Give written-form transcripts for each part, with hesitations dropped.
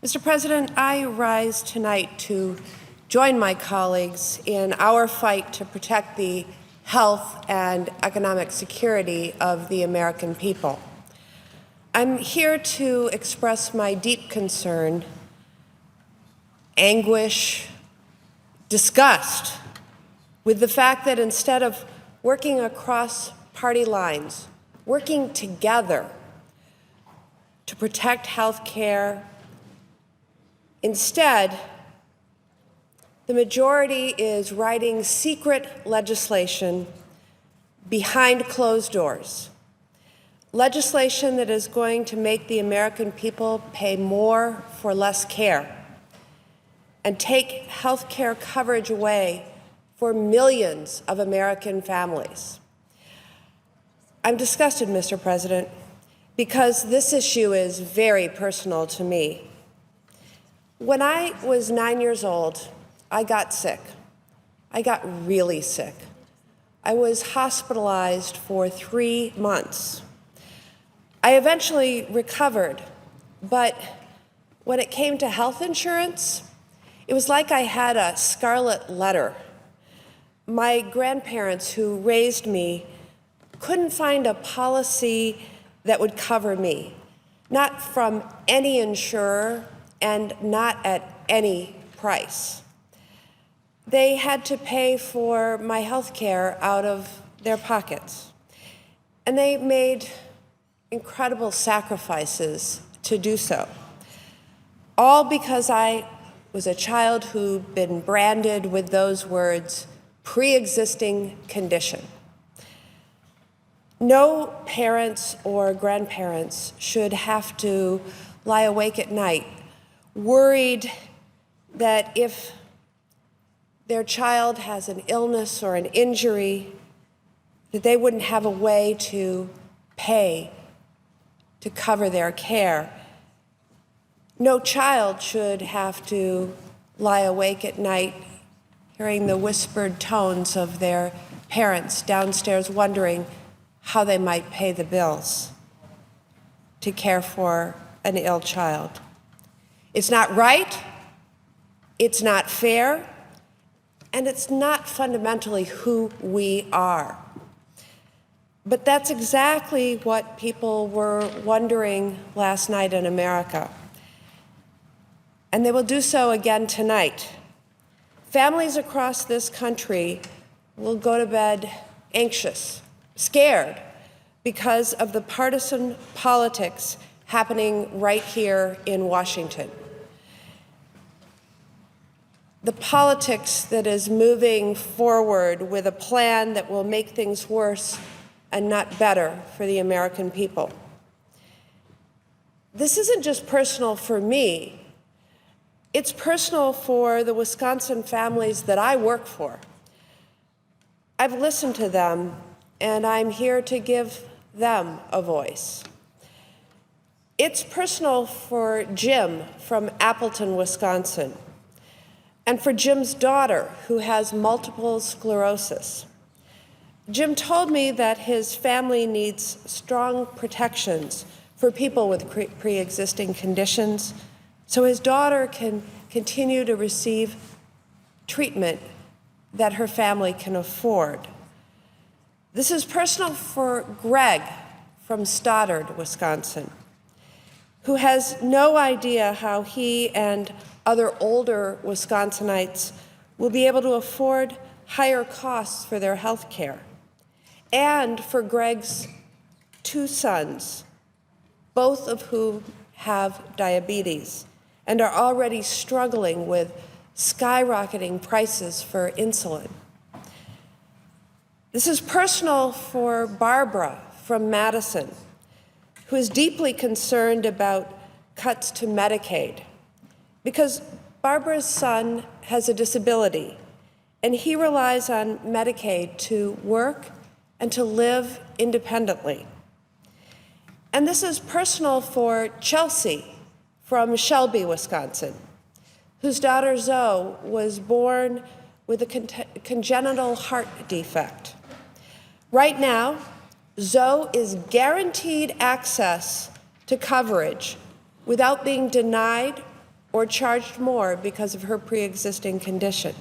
Mr. President, I rise tonight to join my colleagues in our fight to protect the health and economic security of the American people. I'm here to express my deep concern, anguish, disgust with the fact that instead of working across party lines, working together to protect health care, instead, the majority is writing secret legislation behind closed doors, legislation that is going to make the American people pay more for less care and take health care coverage away for millions of American families. I'm disgusted, Mr. President, because this issue is very personal to me. When I was 9 years old, I got sick. I got really sick. I was hospitalized for 3 months. I eventually recovered, but when it came to health insurance, it was like I had a scarlet letter. My grandparents who raised me couldn't find a policy that would cover me, not from any insurer and not at any price. They had to pay for my health care out of their pockets, and they made incredible sacrifices to do so, all because I was a child who'd been branded with those words, pre-existing condition. No parents or grandparents should have to lie awake at night worried that if their child has an illness or an injury, that they wouldn't have a way to pay to cover their care. No child should have to lie awake at night hearing the whispered tones of their parents downstairs wondering how they might pay the bills to care for an ill child. It's not right, it's not fair, and it's not fundamentally who we are. But that's exactly what people were wondering last night in America. And they will do so again tonight. Families across this country will go to bed anxious, scared, because of the partisan politics happening right here in Washington. The politics that is moving forward with a plan that will make things worse and not better for the American people. This isn't just personal for me. It's personal for the Wisconsin families that I work for. I've listened to them, and I'm here to give them a voice. It's personal for Jim from Appleton, Wisconsin, and for Jim's daughter, who has multiple sclerosis. Jim told me that his family needs strong protections for people with pre-existing conditions, so his daughter can continue to receive treatment that her family can afford. This is personal for Greg from Stoddard, Wisconsin, who has no idea how he and other older Wisconsinites will be able to afford higher costs for their health care. And for Greg's 2 sons, both of whom have diabetes and are already struggling with skyrocketing prices for insulin. This is personal for Barbara from Madison, who is deeply concerned about cuts to Medicaid, because Barbara's son has a disability, and he relies on Medicaid to work and to live independently. And this is personal for Chelsea from Shelby, Wisconsin, whose daughter Zoe was born with a congenital heart defect. Right now, Zoe is guaranteed access to coverage without being denied or charged more because of her pre-existing condition.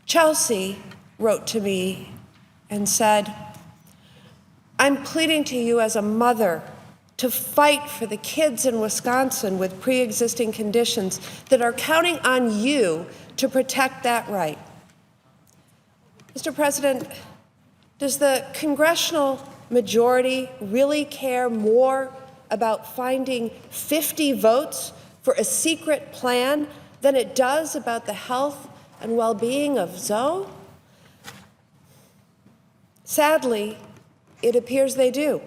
Chelsea wrote to me and said, "I'm pleading to you as a mother to fight for the kids in Wisconsin with pre-existing conditions that are counting on you to protect that right." Mr. President, does the congressional majority really care more about finding 50 votes for a secret plan than it does about the health and well-being of Zoe? Sadly, it appears they do.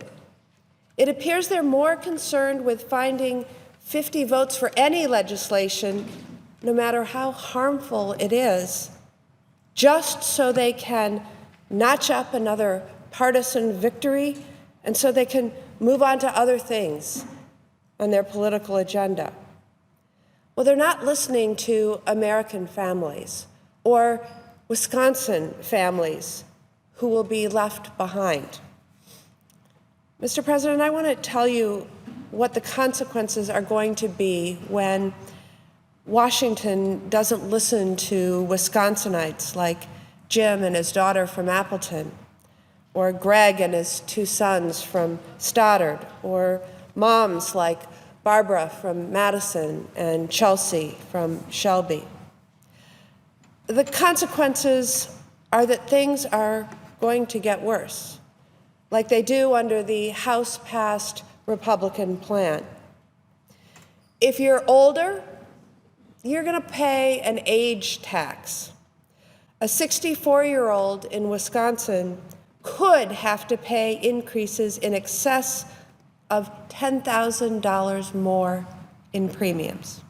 It appears they're more concerned with finding 50 votes for any legislation, no matter how harmful it is, just so they can notch up another partisan victory and so they can move on to other things on their political agenda. Well, they're not listening to American families or Wisconsin families who will be left behind. Mr. President, I want to tell you what the consequences are going to be when Washington doesn't listen to Wisconsinites like Jim and his daughter from Appleton, or Greg and his two sons from Stoddard, or moms like Barbara from Madison and Chelsea from Shelby. The consequences are that things are going to get worse, like they do under the House-passed Republican plan. If you're older, you're going to pay an age tax. A 64-year-old in Wisconsin could have to pay increases in excess of $10,000 more in premiums.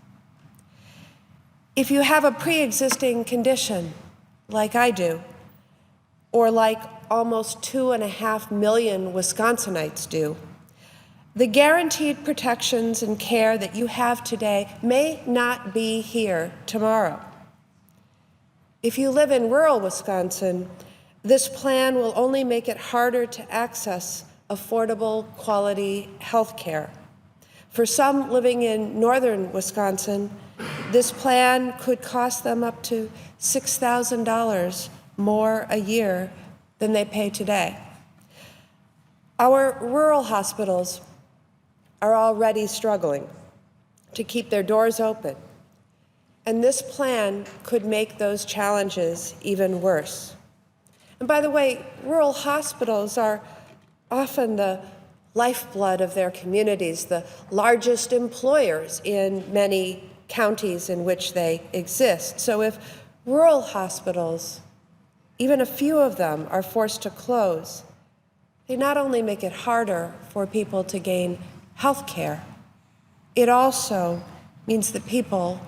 If you have a pre-existing condition, like I do, or like almost 2.5 million Wisconsinites do, the guaranteed protections and care that you have today may not be here tomorrow. If you live in rural Wisconsin, this plan will only make it harder to access affordable, quality health care. For some living in northern Wisconsin, this plan could cost them up to $6,000 more a year than they pay today. Our rural hospitals are already struggling to keep their doors open, and this plan could make those challenges even worse. And by the way, rural hospitals are often the lifeblood of their communities, the largest employers in many counties in which they exist. So if rural hospitals, even a few of them, are forced to close, they not only make it harder for people to gain health care, it also means that people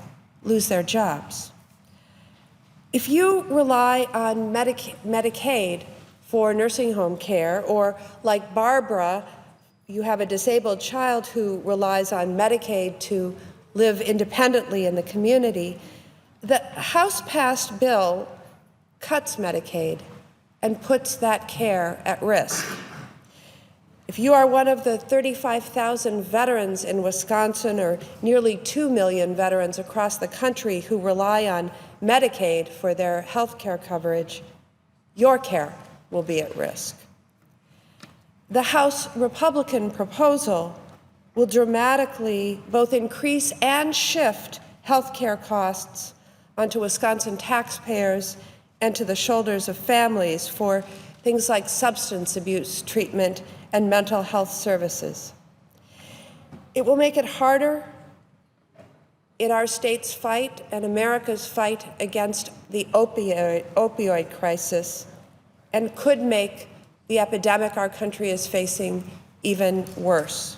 lose their jobs. If you rely on Medicaid for nursing home care, or like Barbara, you have a disabled child who relies on Medicaid to live independently in the community, the House-passed bill cuts Medicaid and puts that care at risk. If you are one of the 35,000 veterans in Wisconsin, or nearly 2 million veterans across the country who rely on Medicaid for their health care coverage, your care will be at risk. The House Republican proposal will dramatically both increase and shift health care costs onto Wisconsin taxpayers and to the shoulders of families for things like substance abuse treatment and mental health services. It will make it harder in our state's fight and America's fight against the opioid crisis, and could make the epidemic our country is facing even worse.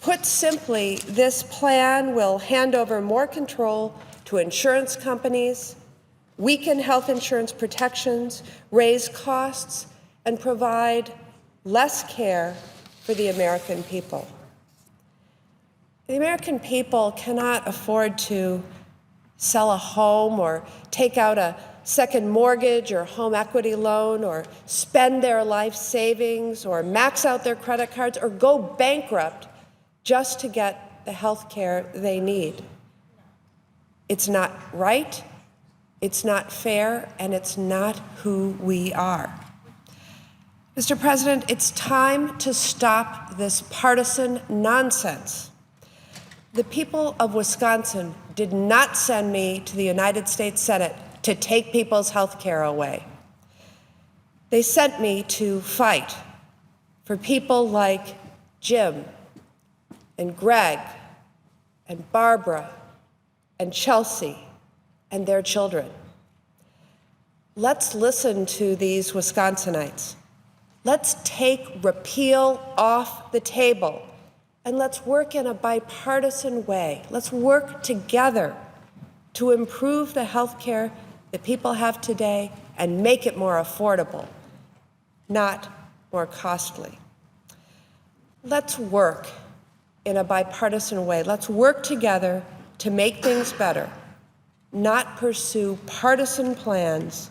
Put simply, this plan will hand over more control to insurance companies, weaken health insurance protections, raise costs, and provide less care for the American people. The American people cannot afford to sell a home or take out a second mortgage or home equity loan, or spend their life savings, or max out their credit cards, or go bankrupt just to get the health care they need. It's not right, it's not fair, and it's not who we are. Mr. President, it's time to stop this partisan nonsense. The people of Wisconsin did not send me to the United States Senate to take people's health care away. They sent me to fight for people like Jim and Greg and Barbara and Chelsea and their children. Let's listen to these Wisconsinites. Let's take repeal off the table, and let's work in a bipartisan way. Let's work together to improve the health care that people have today and make it more affordable, not more costly. Let's work in a bipartisan way. Let's work together to make things better, not pursue partisan plans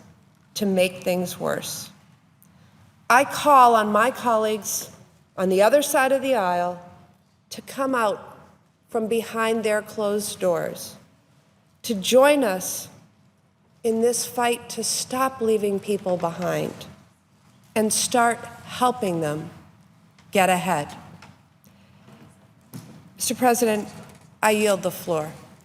to make things worse. I call on my colleagues on the other side of the aisle to come out from behind their closed doors, to join us in this fight to stop leaving people behind and start helping them get ahead. Mr. President, I yield the floor.